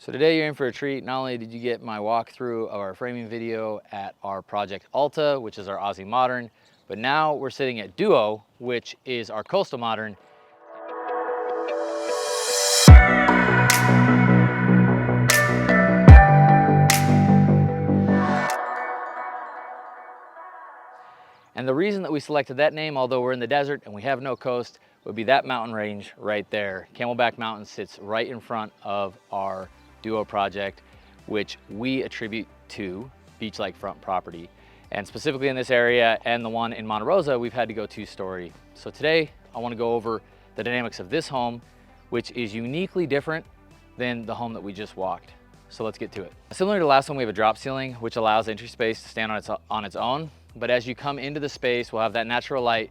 So today you're in for a treat. Not only did you get my walkthrough of our framing video at our Project Alta, which is our Aussie Modern, but now we're sitting at Duo, which is our Coastal Modern. And the reason that we selected that name, although we're in the desert and we have no coast, would be that mountain range right there. Camelback Mountain sits right in front of our Duo project, which we attribute to beach lakefront property. And specifically in this area and the one in Monte Rosa, we've had to go two-story. So today I want to go over the dynamics of this home, which is uniquely different than the home that we just walked. So let's get to it. Similar to the last one, we have a drop ceiling, which allows entry space to stand on its own. But as you come into the space, we'll have that natural light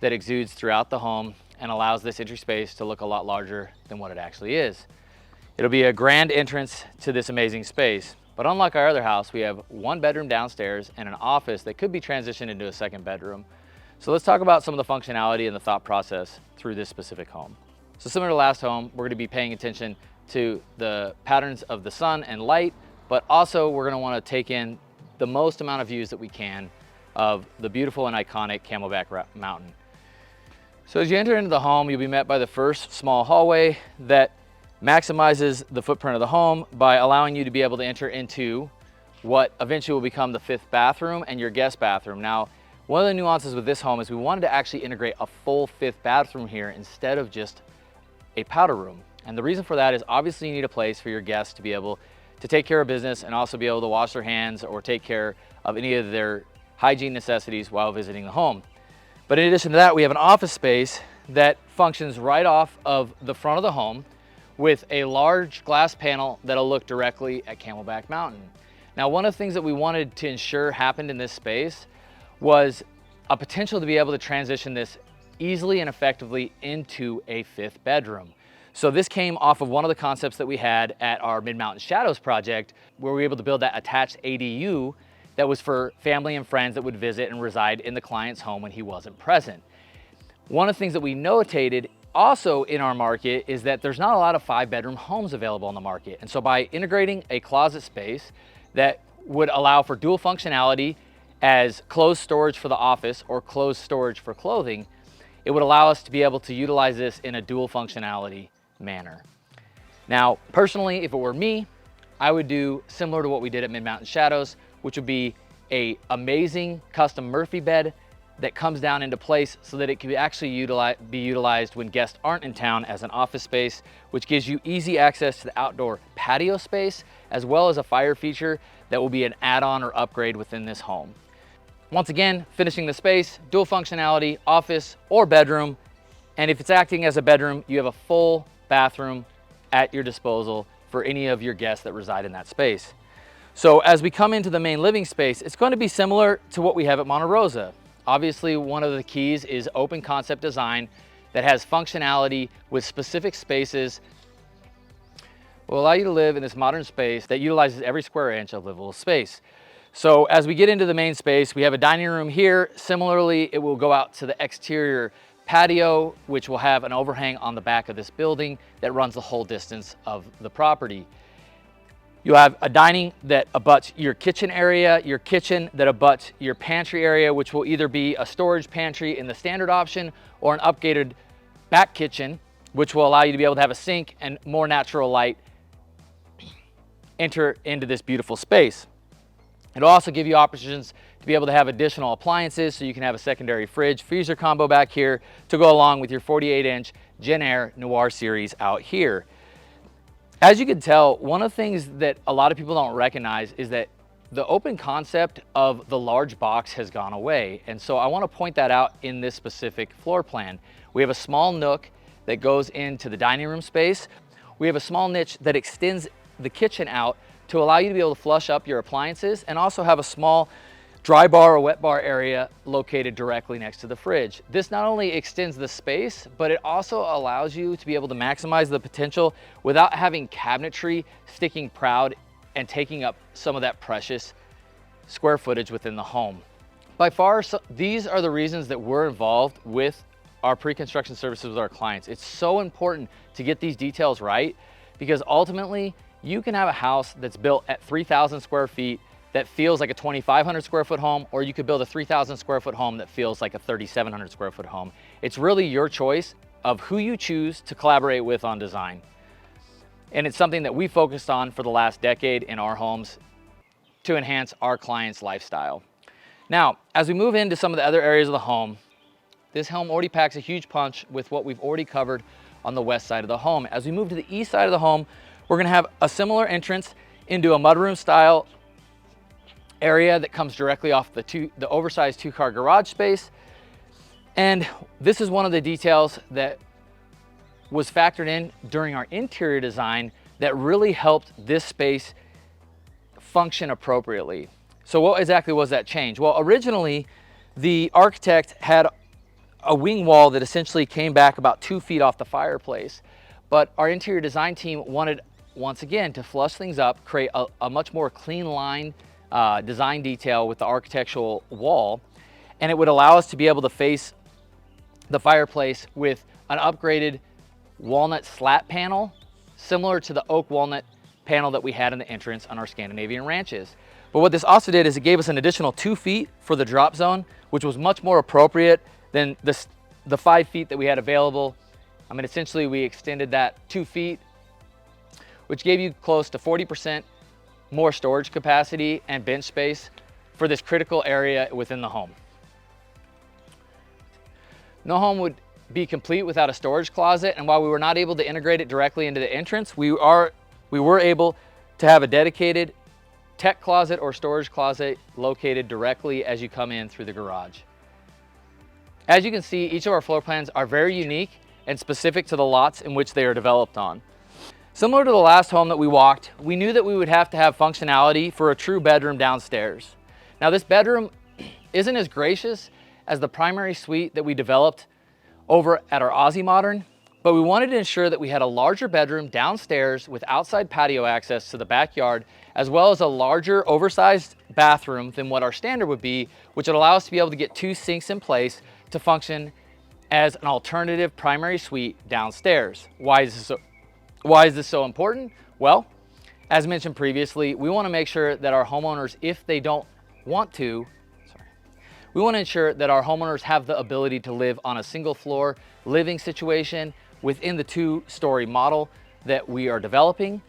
that exudes throughout the home and allows this entry space to look a lot larger than what it actually is. It'll be a grand entrance to this amazing space. But unlike our other house, we have one bedroom downstairs and an office that could be transitioned into a second bedroom. So let's talk about some of the functionality and the thought process through this specific home. So similar to last home, we're going to be paying attention to the patterns of the sun and light, but also we're going to want to take in the most amount of views that we can of the beautiful and iconic Camelback Mountain. So as you enter into the home, you'll be met by the first small hallway that maximizes the footprint of the home by allowing you to be able to enter into what eventually will become the fifth bathroom and your guest bathroom. Now, one of the nuances with this home is we wanted to actually integrate a full fifth bathroom here instead of just a powder room. And the reason for that is obviously you need a place for your guests to be able to take care of business and also be able to wash their hands or take care of any of their hygiene necessities while visiting the home. But in addition to that, we have an office space that functions right off of the front of the home with a large glass panel that'll look directly at Camelback Mountain. Now, one of the things that we wanted to ensure happened in this space was a potential to be able to transition this easily and effectively into a fifth bedroom. So this came off of one of the concepts that we had at our Mid-Mountain Shadows project, where we were able to build that attached ADU that was for family and friends that would visit and reside in the client's home when he wasn't present. One of the things that we notated also in our market is that there's not a lot of 5-bedroom homes available on the market. And so by integrating a closet space that would allow for dual functionality as closed storage for the office or closed storage for clothing, it would allow us to be able to utilize this in a dual functionality manner. Now, personally, if it were me, I would do similar to what we did at Mid-Mountain Shadows, which would be an amazing custom Murphy bed that comes down into place so that it can actually be utilized when guests aren't in town as an office space, which gives you easy access to the outdoor patio space, as well as a fire feature that will be an add-on or upgrade within this home. Once again, finishing the space, dual functionality, office or bedroom, and if it's acting as a bedroom, you have a full bathroom at your disposal for any of your guests that reside in that space. So as we come into the main living space, it's going to be similar to what we have at Monte Rosa. Obviously, one of the keys is open concept design that has functionality with specific spaces. Will allow you to live in this modern space that utilizes every square inch of livable space. So as we get into the main space, we have a dining room here. Similarly, it will go out to the exterior patio, which will have an overhang on the back of this building that runs the whole distance of the property. You'll have a dining that abuts your kitchen area, your kitchen that abuts your pantry area, which will either be a storage pantry in the standard option or an upgraded back kitchen, which will allow you to be able to have a sink and more natural light enter into this beautiful space. It'll also give you options to be able to have additional appliances, so you can have a secondary fridge, freezer combo back here to go along with your 48-inch Gen Air Noir series out here. As you can tell, one of the things that a lot of people don't recognize is that the open concept of the large box has gone away. And so I want to point that out in this specific floor plan. We have a small nook that goes into the dining room space. We have a small niche that extends the kitchen out to allow you to be able to flush up your appliances, and also have a small dry bar or wet bar area located directly next to the fridge. This not only extends the space, but it also allows you to be able to maximize the potential without having cabinetry sticking proud and taking up some of that precious square footage within the home. By far, these are the reasons that we're involved with our pre-construction services with our clients. It's so important to get these details right, because ultimately You can have a house that's built at 3,000 square feet that feels like a 2,500 square foot home, or you could build a 3,000 square foot home that feels like a 3,700 square foot home. It's really your choice of who you choose to collaborate with on design. And it's something that we focused on for the last decade in our homes to enhance our clients' lifestyle. Now, as we move into some of the other areas of the home, this home already packs a huge punch with what we've already covered on the west side of the home. As we move to the east side of the home, we're gonna have a similar entrance into a mudroom style area that comes directly off the oversized two-car garage space. And this is one of the details that was factored in during our interior design that really helped this space function appropriately. So what exactly was that change? Well, originally, the architect had a wing wall that essentially came back about 2 feet off the fireplace. But our interior design team wanted, once again, to flush things up, create a much more clean line design detail with the architectural wall. And it would allow us to be able to face the fireplace with an upgraded walnut slat panel, similar to the oak walnut panel that we had in the entrance on our Scandinavian ranches. But what this also did is it gave us an additional 2 feet for the drop zone, which was much more appropriate than the 5 feet that we had available. I mean, essentially we extended that 2 feet, which gave you close to 40% more storage capacity and bench space for this critical area within the home. No home would be complete without a storage closet, and while we were not able to integrate it directly into the entrance, we were able to have a dedicated tech closet or storage closet located directly as you come in through the garage. As you can see, each of our floor plans are very unique and specific to the lots in which they are developed on. Similar to the last home that we walked, we knew that we would have to have functionality for a true bedroom downstairs. Now, this bedroom isn't as gracious as the primary suite that we developed over at our Aussie Modern, but we wanted to ensure that we had a larger bedroom downstairs with outside patio access to the backyard, as well as a larger oversized bathroom than what our standard would be, which would allow us to be able to get 2 sinks in place to function as an alternative primary suite downstairs. Why is this so important? Well, as mentioned previously, we want to make sure that our homeowners, if they don't want to, we want to ensure that our homeowners have the ability to live on a single floor living situation within the 2-story model that we are developing.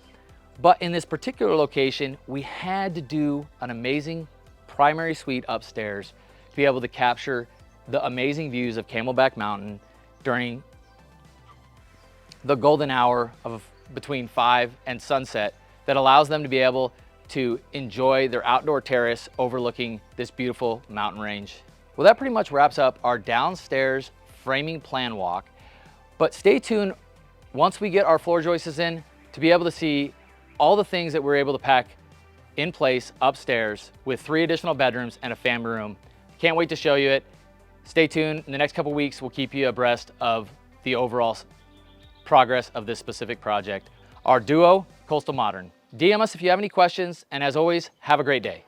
But in this particular location, we had to do an amazing primary suite upstairs to be able to capture the amazing views of Camelback Mountain during the golden hour of between 5 and sunset that allows them to be able to enjoy their outdoor terrace overlooking this beautiful mountain range. Well, that pretty much wraps up our downstairs framing plan walk, but stay tuned once we get our floor joists in to be able to see all the things that we're able to pack in place upstairs with 3 additional bedrooms and a family room. Can't wait to show you it. Stay tuned. In the next couple weeks, we'll keep you abreast of the overall progress of this specific project, our Duo Coastal Modern. DM us if you have any questions, and as always, have a great day.